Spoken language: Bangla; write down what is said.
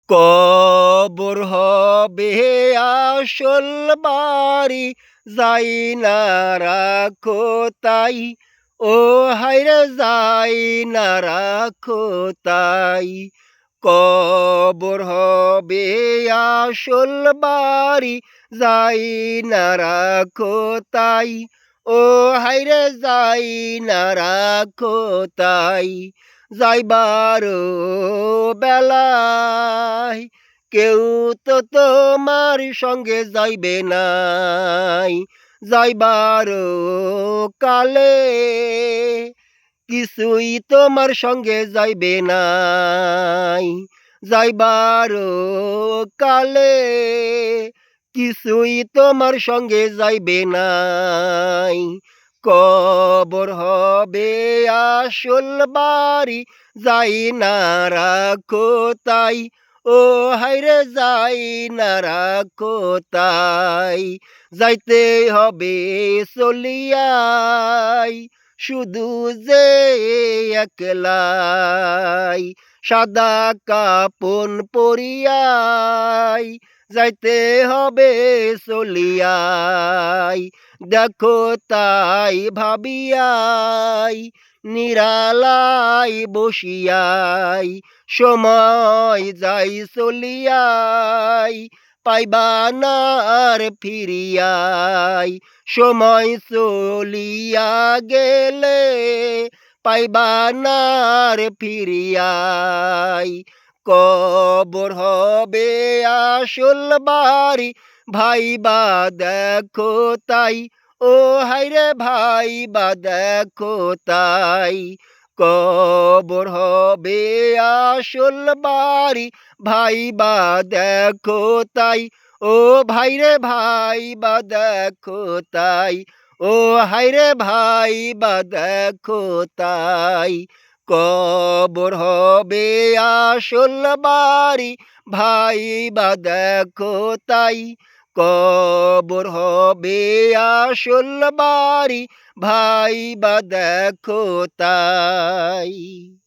কবর হবে আসল বাড়ি, যাই না রাখো তাই। ও হায়রে যাই না রাখো তাই। কবর হবে আসল বাড়ি, যাই না রাখো তাই। ও হায়রে যাই না রাখো তাই। যাইবার বেলায় কেউ তো তোমার সঙ্গে যাইবে নাই। যাইবার কালে কিছুই তোমার সঙ্গে যাইবে নাই। যাইবার কালে কিছুই তোমার সঙ্গে যাইবে নাই। কবর হবে আসল বাড়ি, যাই না রাখো তাই। ও হায়রে যাই না রাখো তাই। যাইতে হবে চলিয়াই, শুধু যে একলাই। সাদা কাপন পরিয়াই যাইতে হবে চলিয়াই। দেখো তাই ভাবিয়াই নিরালাই বসিয়াই। সময় যাই চলিয়াই, পাইবা না আর ফিরিয়াই। সময় চলিয়া গেলে পাইবা না আর ফিরিয়াই। কবর হবে আসল বাড়ি, ভাইবা দেখো তাই। ও হায়রে ভাইবা দেখো তাই। কবর হবে আসল বাড়ি, ভাইবা দেখো তাই। ও ভাইরে ভাইবা দেখো তাই। ও হায়রে ভাইবা দেখো তাই। কবর হবে আসল বাড়ি, ভাইবা দেখো তাই। কবর হবে আসল বাড়ি, ভাইবা দেখো তাই।